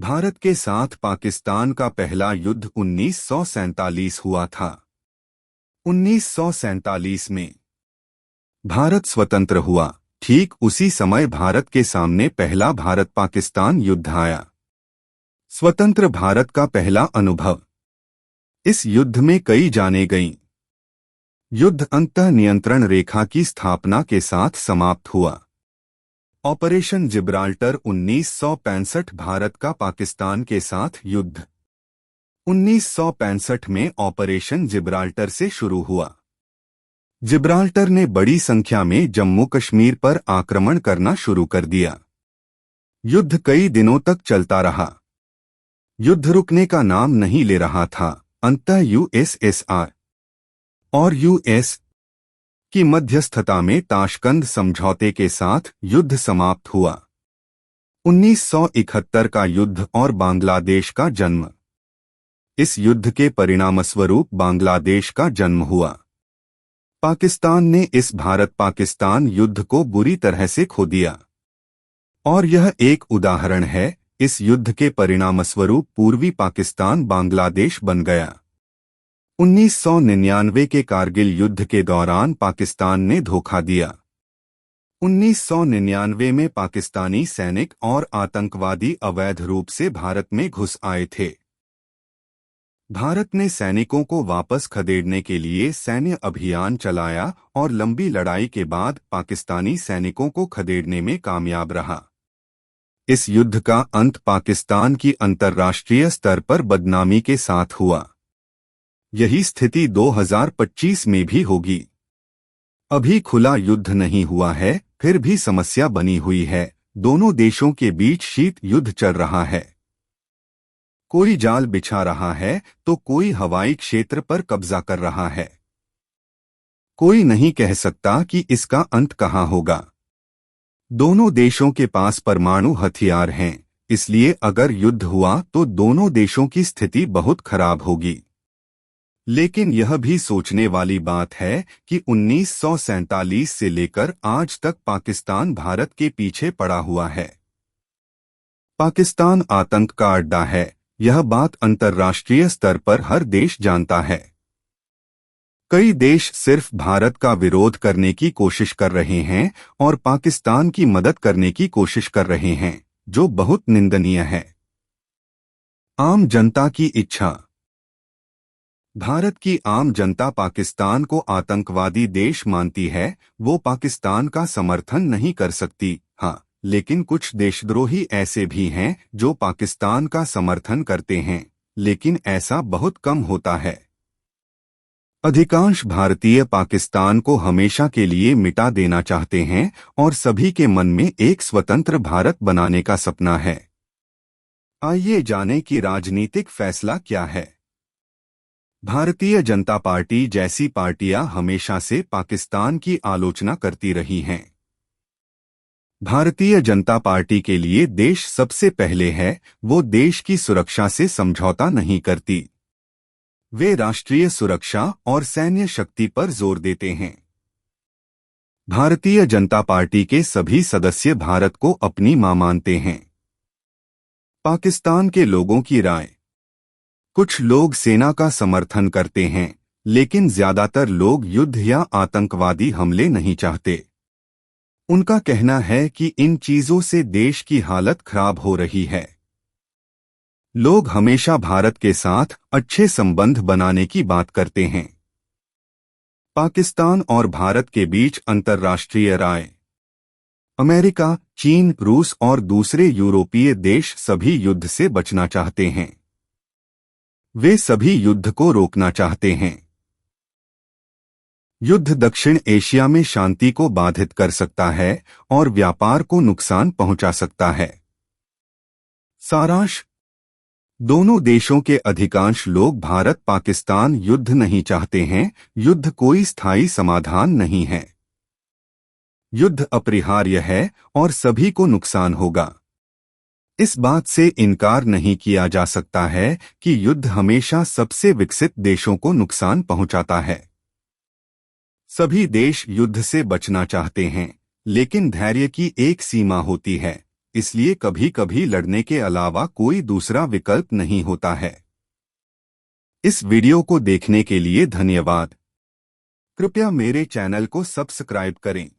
भारत के साथ पाकिस्तान का पहला युद्ध 1947 हुआ था। 1947 में भारत स्वतंत्र हुआ। ठीक उसी समय भारत के सामने पहला भारत पाकिस्तान युद्ध आया। स्वतंत्र भारत का पहला अनुभव। इस युद्ध में कई जानें गईं। युद्ध अंतः नियंत्रण रेखा की स्थापना के साथ समाप्त हुआ। ऑपरेशन जिब्राल्टर 1965 भारत का पाकिस्तान के साथ युद्ध 1965 में ऑपरेशन जिब्राल्टर से शुरू हुआ। जिब्राल्टर ने बड़ी संख्या में जम्मू कश्मीर पर आक्रमण करना शुरू कर दिया। युद्ध कई दिनों तक चलता रहा। युद्ध रुकने का नाम नहीं ले रहा था। अंततः यूएसएसआर और यूएस की मध्यस्थता में ताशकंद समझौते के साथ युद्ध समाप्त हुआ। 1971 का युद्ध और बांग्लादेश का जन्म। इस युद्ध के परिणामस्वरूप बांग्लादेश का जन्म हुआ। पाकिस्तान ने इस भारत पाकिस्तान युद्ध को बुरी तरह से खो दिया और यह एक उदाहरण है। इस युद्ध के परिणामस्वरूप पूर्वी पाकिस्तान बांग्लादेश बन गया। 1999 के कारगिल युद्ध के दौरान पाकिस्तान ने धोखा दिया। 1999 में पाकिस्तानी सैनिक और आतंकवादी अवैध रूप से भारत में घुस आए थे। भारत ने सैनिकों को वापस खदेड़ने के लिए सैन्य अभियान चलाया और लंबी लड़ाई के बाद पाकिस्तानी सैनिकों को खदेड़ने में कामयाब रहा। इस युद्ध का अंत पाकिस्तान की अंतर्राष्ट्रीय स्तर पर बदनामी के साथ हुआ। यही स्थिति 2025 में भी होगी। अभी खुला युद्ध नहीं हुआ है, फिर भी समस्या बनी हुई है। दोनों देशों के बीच शीत युद्ध चल रहा है। कोई जाल बिछा रहा है तो कोई हवाई क्षेत्र पर कब्जा कर रहा है। कोई नहीं कह सकता कि इसका अंत कहाँ होगा। दोनों देशों के पास परमाणु हथियार हैं, इसलिए अगर युद्ध हुआ तो दोनों देशों की स्थिति बहुत खराब होगी। लेकिन यह भी सोचने वाली बात है कि 1947 से लेकर आज तक पाकिस्तान भारत के पीछे पड़ा हुआ है। पाकिस्तान आतंक का अड्डा है, यह बात अंतर्राष्ट्रीय स्तर पर हर देश जानता है। कई देश सिर्फ भारत का विरोध करने की कोशिश कर रहे हैं और पाकिस्तान की मदद करने की कोशिश कर रहे हैं, जो बहुत निंदनीय है। आम जनता की इच्छा। भारत की आम जनता पाकिस्तान को आतंकवादी देश मानती है। वो पाकिस्तान का समर्थन नहीं कर सकती। हाँ, लेकिन कुछ देशद्रोही ऐसे भी हैं जो पाकिस्तान का समर्थन करते हैं, लेकिन ऐसा बहुत कम होता है। अधिकांश भारतीय पाकिस्तान को हमेशा के लिए मिटा देना चाहते हैं और सभी के मन में एक स्वतंत्र भारत बनाने का सपना है। आइए जानें कि राजनीतिक फैसला क्या है। भारतीय जनता पार्टी जैसी पार्टियां हमेशा से पाकिस्तान की आलोचना करती रही हैं। भारतीय जनता पार्टी के लिए देश सबसे पहले है। वो देश की सुरक्षा से समझौता नहीं करती। वे राष्ट्रीय सुरक्षा और सैन्य शक्ति पर जोर देते हैं। भारतीय जनता पार्टी के सभी सदस्य भारत को अपनी मां मानते हैं। पाकिस्तान के लोगों की राय। कुछ लोग सेना का समर्थन करते हैं, लेकिन ज्यादातर लोग युद्ध या आतंकवादी हमले नहीं चाहते। उनका कहना है कि इन चीजों से देश की हालत खराब हो रही है। लोग हमेशा भारत के साथ अच्छे संबंध बनाने की बात करते हैं। पाकिस्तान और भारत के बीच अंतर्राष्ट्रीय राय। अमेरिका, चीन, रूस और दूसरे यूरोपीय देश सभी युद्ध से बचना चाहते हैं। वे सभी युद्ध को रोकना चाहते हैं। युद्ध दक्षिण एशिया में शांति को बाधित कर सकता है और व्यापार को नुकसान पहुंचा सकता है। सारांश। दोनों देशों के अधिकांश लोग भारत पाकिस्तान युद्ध नहीं चाहते हैं। युद्ध कोई स्थायी समाधान नहीं है। युद्ध अपरिहार्य है और सभी को नुकसान होगा। इस बात से इनकार नहीं किया जा सकता है कि युद्ध हमेशा सबसे विकसित देशों को नुकसान पहुंचाता है। सभी देश युद्ध से बचना चाहते हैं, लेकिन धैर्य की एक सीमा होती है। इसलिए कभी कभी लड़ने के अलावा कोई दूसरा विकल्प नहीं होता है। इस वीडियो को देखने के लिए धन्यवाद। कृपया मेरे चैनल को सब्सक्राइब करें।